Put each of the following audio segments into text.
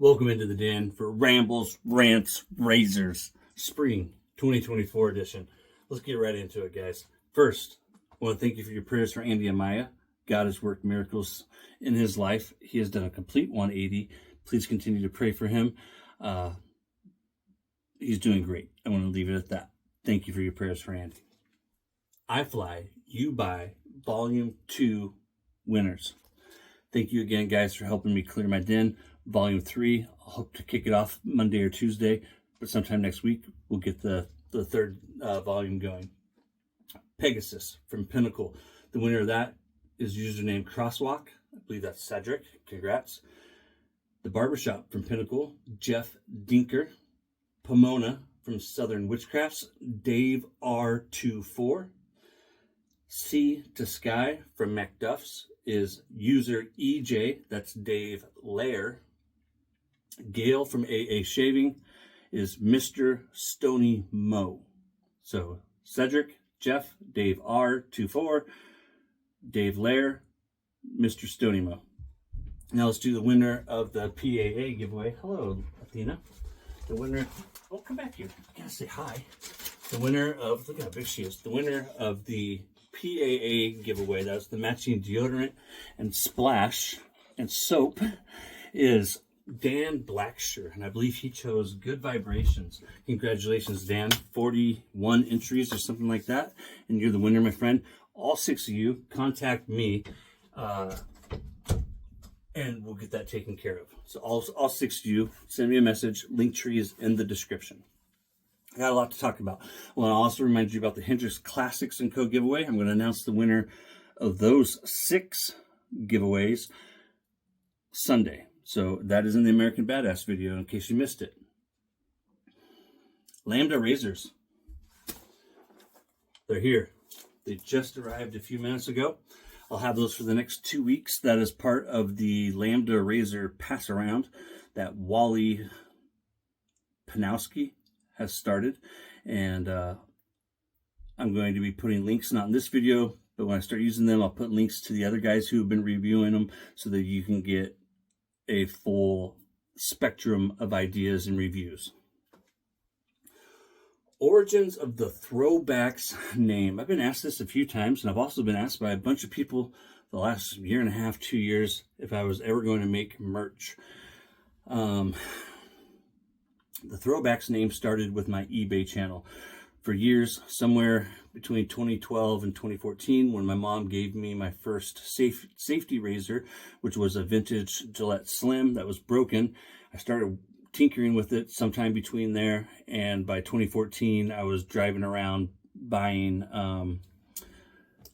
Welcome into the den for Rambles, Rants, Razors, Spring 2024 edition. Let's get right into it, guys. First, I want to thank you for your prayers for Andy and Maya. God has worked miracles in his life. He has done a complete 180. Please continue to pray for him. He's doing great. I want to leave it at that. Thank you for your prayers for Andy. I Fly, You Buy, Volume 2 winners. Thank you again, guys, for helping me clear my den. Volume 3, I'll hope to kick it off Monday or Tuesday, but sometime next week we'll get the third volume going. Pegasus from Pinnacle. The winner of that is username Crosswalk. I believe that's Cedric. Congrats. The Barbershop from Pinnacle, Jeff Dinker. Pomona from Southern Witchcrafts, Dave R24. Sea to Sky from MacDuff's is user EJ, that's Dave Lair. Gail from AA Shaving is Mr. Stony Mo. So Cedric, Jeff, Dave R24, Dave Lair, Mr. Stony Mo. Now let's do the winner of the PAA giveaway. Hello, Athena. The winner, oh, come back here. I gotta say hi. The winner of, look how big she is. The winner of the PAA giveaway, that's the matching deodorant and splash and soap, is Dan Blacksher, and I believe he chose Good Vibrations. Congratulations, Dan. 41 entries or something like that, and you're the winner, my friend. All 6 of you, contact me, and we'll get that taken care of. So all 6 of you, send me a message. Linktree is in the description. I got a lot to talk about. Well, I'll also remind you about the Hendrix Classics & Co. giveaway. I'm going to announce the winner of those 6 giveaways Sunday. So that is in the American Badass video in case you missed it. Lambda razors. They're here. They just arrived a few minutes ago. I'll have those for the next 2 weeks. That is part of the Lambda razor pass around that Wally Panowski has started. And I'm going to be putting links, not in this video, but when I start using them, I'll put links to the other guys who have been reviewing them so that you can get a full spectrum of ideas and reviews. Origins of the Throwbacks name. I've been asked this a few times, and I've also been asked by a bunch of people the last year and a half, 2 years, if I was ever going to make merch. The Throwbacks name started with my eBay channel. For years, somewhere between 2012 and 2014, when my mom gave me my first safety razor, which was a vintage Gillette Slim that was broken, I started tinkering with it sometime between there, and by 2014 I was driving around buying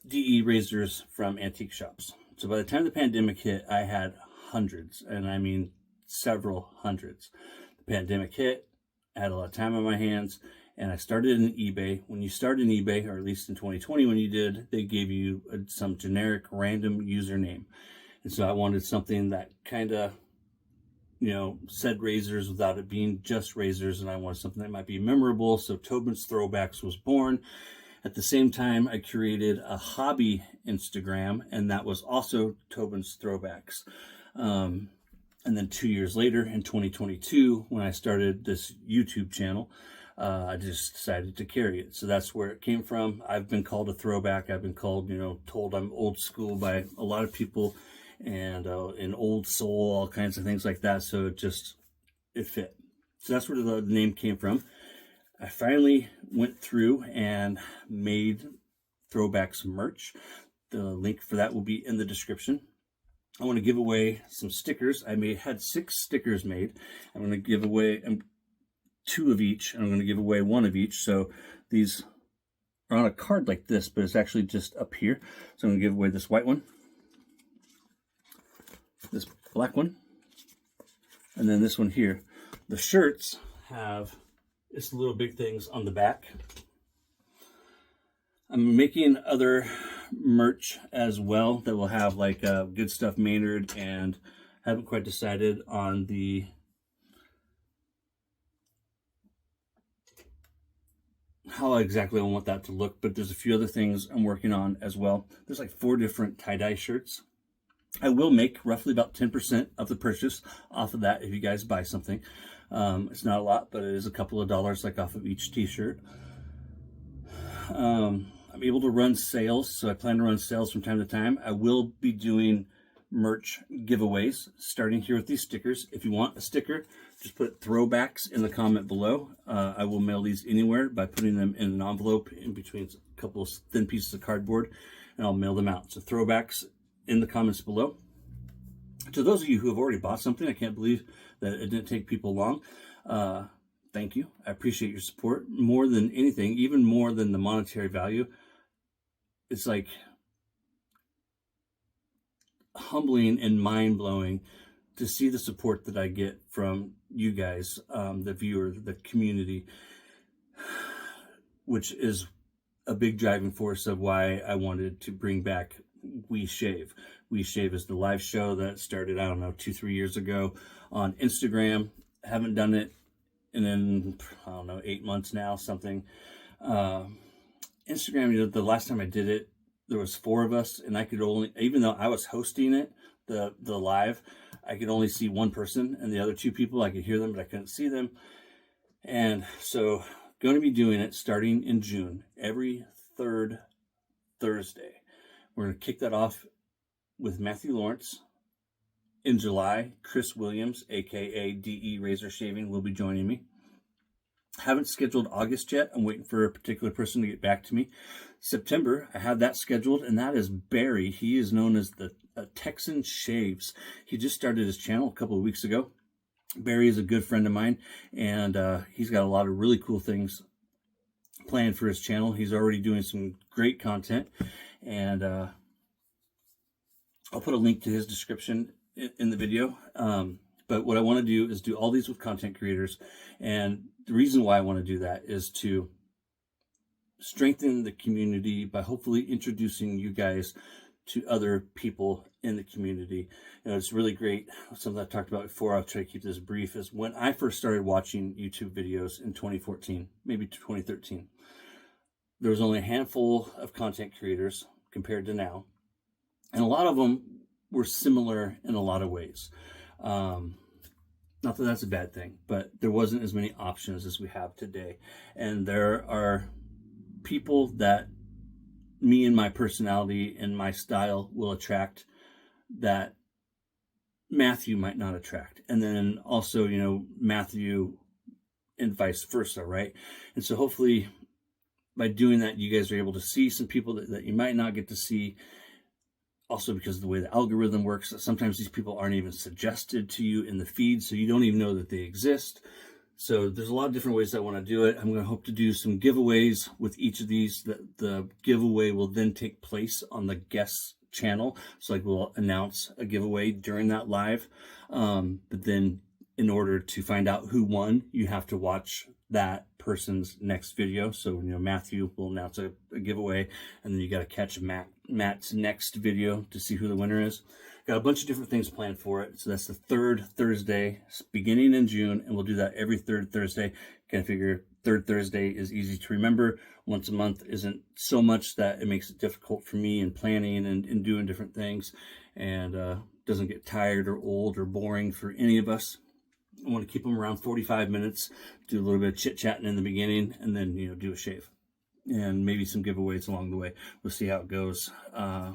DE razors from antique shops. So by the time the pandemic hit, I had hundreds, and I mean several hundreds. The pandemic hit, I had a lot of time on my hands, and I started in eBay. When you start in eBay, or at least in 2020 when you did, they gave you some generic random username. And so I wanted something that kind of, said razors without it being just razors, and I wanted something that might be memorable. So Tobin's Throwbacks was born. At the same time, I created a hobby Instagram, and that was also Tobin's Throwbacks. And then 2 years later, in 2022, when I started this YouTube channel, I just decided to carry it. So that's where it came from. I've been called a throwback. I've been called, told I'm old school by a lot of people, and an old soul, all kinds of things like that. So it fit. So that's where the name came from. I finally went through and made Throwbacks merch. The link for that will be in the description. I want to give away some stickers. I had 6 stickers made. I'm going to give away 2 of each, and I'm going to give away 1 of each. So these are on a card like this, but it's actually just up here. So I'm going to give away this white one, this black one, and then this one here. The shirts have its little big things on the back. I'm making other merch as well that will have like Good Stuff Maynard, and haven't quite decided on how exactly I want that to look, but there's a few other things I'm working on as well. There's like 4 different tie-dye shirts I will make roughly about 10% of the purchase off of that if you guys buy something. It's not a lot, but it is a couple of dollars, like off of each t-shirt. I'm able to run sales, so I plan to run sales from time to time. I will be doing merch giveaways, starting here with these stickers. If you want a sticker, just put Throwbacks in the comment below. I will mail these anywhere by putting them in an envelope in between a couple of thin pieces of cardboard, and I'll mail them out. So Throwbacks in the comments below. To those of you who have already bought something, I can't believe that it didn't take people long. Thank you. I appreciate your support more than anything, even more than the monetary value. It's like humbling and mind-blowing to see the support that I get from you guys, the viewer, the community, which is a big driving force of why I wanted to bring back We Shave. We Shave is the live show that started, I don't know, 2-3 years ago on Instagram. Haven't done it in, I don't know, 8 months now, something. Instagram, the last time I did it, there was 4 of us, and I could only, even though I was hosting it, the live, I could only see one person, and the other 2 people, I could hear them, but I couldn't see them. And so, going to be doing it starting in June, every 3rd Thursday. We're going to kick that off with Matthew Lawrence. In July, Chris Williams, aka DE Razor Shaving, will be joining me. Haven't scheduled August yet. I'm waiting for a particular person to get back to me. September, I have that scheduled, and that is Bary. He is known as the Texan Shaves. He just started his channel a couple of weeks ago. Bary is a good friend of mine, and he's got a lot of really cool things planned for his channel. He's already doing some great content, and I'll put a link to his description in the video. But what I want to do is do all these with content creators, and the reason why I want to do that is to strengthen the community by hopefully introducing you guys to other people in the community. It's really great. Something I've talked about before, I'll try to keep this brief, is when I first started watching YouTube videos in 2014, maybe 2013, there was only a handful of content creators compared to now. And a lot of them were similar in a lot of ways. Not that that's a bad thing, but there wasn't as many options as we have today. And there are people that me and my personality and my style will attract that Matthew might not attract. And then also, Matthew and vice versa, right? And so hopefully by doing that, you guys are able to see some people that you might not get to see. Also, because of the way the algorithm works, sometimes these people aren't even suggested to you in the feed, so you don't even know that they exist. So there's a lot of different ways I want to do it. I'm going to hope to do some giveaways with each of these. The giveaway will then take place on the guest channel. So like we'll announce a giveaway during that live. But then in order to find out who won, you have to watch that person's next video. So, Matthew will announce a giveaway, and then you got to catch Matt's next video to see who the winner is. Got a bunch of different things planned for it. So that's the 3rd Thursday, beginning in June, and we'll do that every 3rd Thursday. Kind of figure 3rd Thursday is easy to remember. Once a month isn't so much that it makes it difficult for me in planning and doing different things, and doesn't get tired or old or boring for any of us. I want to keep them around 45 minutes, do a little bit of chit-chatting in the beginning, and then, do a shave. And maybe some giveaways along the way. We'll see how it goes. I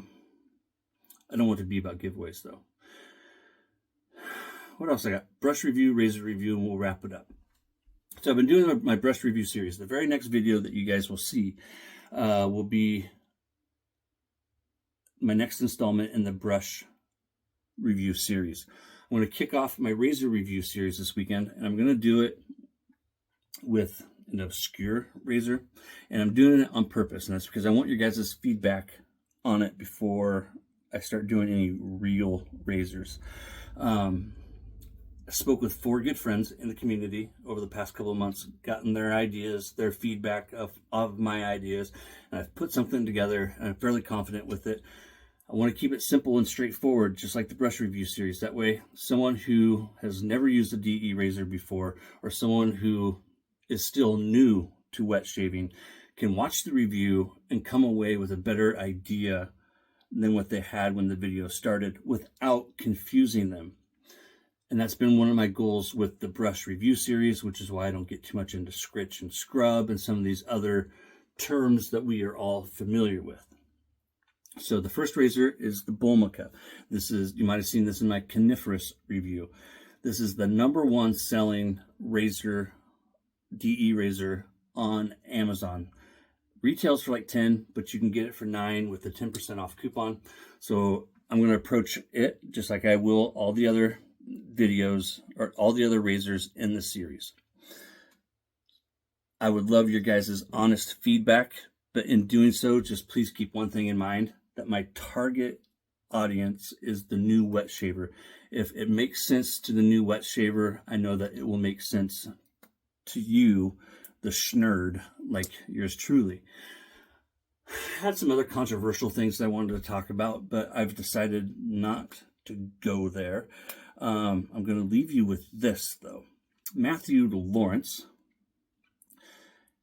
don't want it to be about giveaways, though. What else I got? Brush review, razor review, and we'll wrap it up. So I've been doing my brush review series. The very next video that you guys will see will be my next installment in the brush review series. I'm going to kick off my razor review series this weekend, and I'm going to do it with an obscure razor, and I'm doing it on purpose, and that's because I want your guys' feedback on it before I start doing any real razors. I spoke with 4 good friends in the community over the past couple of months, gotten their ideas, their feedback of my ideas, and I've put something together, and I'm fairly confident with it. I want to keep it simple and straightforward, just like the brush review series. That way, someone who has never used a DE razor before, or someone who is still new to wet shaving, can watch the review and come away with a better idea than what they had when the video started without confusing them. And that's been one of my goals with the brush review series, which is why I don't get too much into scritch and scrub and some of these other terms that we are all familiar with. So the first razor is the Bulmica. This is, you might have seen this in my coniferous review. This is the #1 selling razor, DE razor on Amazon. Retails for like 10, but you can get it for 9 with the 10% off coupon. So I'm going to approach it just like I will all the other videos or all the other razors in the series. I would love your guys' honest feedback, but in doing so, just please keep one thing in mind, that my target audience is the new wet shaver. If it makes sense to the new wet shaver, I know that it will make sense to you, the schnerd, like yours truly. I had some other controversial things I wanted to talk about, but I've decided not to go there. I'm going to leave you with this, though. Matthew Lawrence,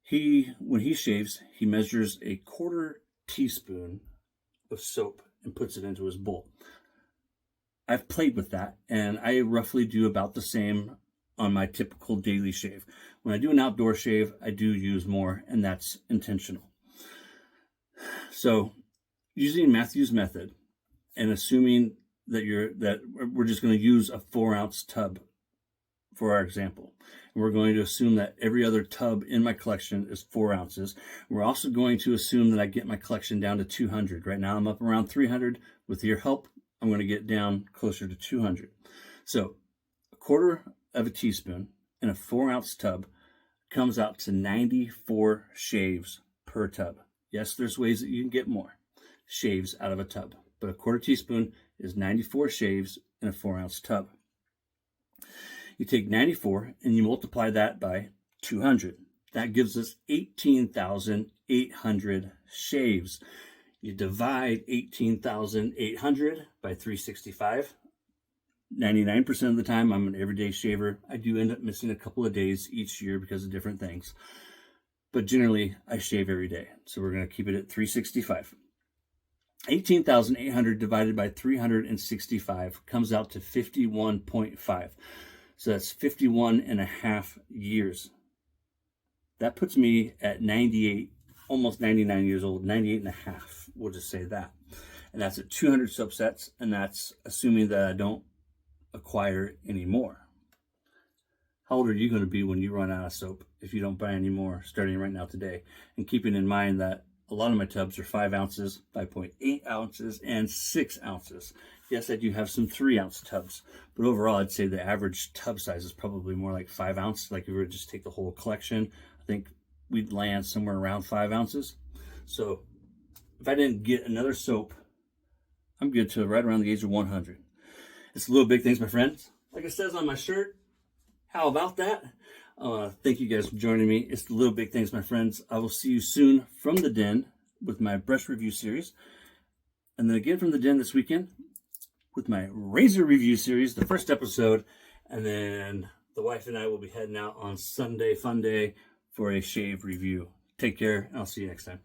when he shaves, he measures a 1/4 teaspoon of soap and puts it into his bowl. I've played with that, and I roughly do about the same on my typical daily shave. When I do an outdoor shave, I do use more, and that's intentional. So, using Matthew's method and assuming that we're just going to use a 4-ounce tub for our example. And we're going to assume that every other tub in my collection is 4 ounces. We're also going to assume that I get my collection down to 200. Right now I'm up around 300. With your help, I'm going to get down closer to 200. So 1/4 teaspoon in a 4-ounce tub comes out to 94 shaves per tub. Yes, there's ways that you can get more shaves out of a tub, but a 1/4 teaspoon is 94 shaves in a 4-ounce tub. You take 94 and you multiply that by 200. That gives us 18,800 shaves. You divide 18,800 by 365. 99% of the time, I'm an everyday shaver. I do end up missing a couple of days each year because of different things. But generally, I shave every day. So we're going to keep it at 365. 18,800 divided by 365 comes out to 51.5. So that's 51.5 years. That puts me at 98, almost 99 years old, 98.5. We'll just say that. And that's at 200 soap sets, and that's assuming that I don't acquire any more. How old are you going to be when you run out of soap if you don't buy any more starting right now today? And keeping in mind that a lot of my tubs are 5 ounces, 5.8 ounces, and 6 ounces. Yes, I do have some 3-ounce tubs, but overall, I'd say the average tub size is probably more like 5 ounces. Like if we were to just take the whole collection, I think we'd land somewhere around 5 ounces. So if I didn't get another soap, I'm good to right around the age of 100. It's the little big things, my friends. Like it says on my shirt, how about that? Thank you guys for joining me. It's the little big things, my friends. I will see you soon from the den with my brush review series. And then again from the den this weekend with my razor review series, the first episode. And then the wife and I will be heading out on Sunday, fun day, for a shave review. Take care, and I'll see you next time.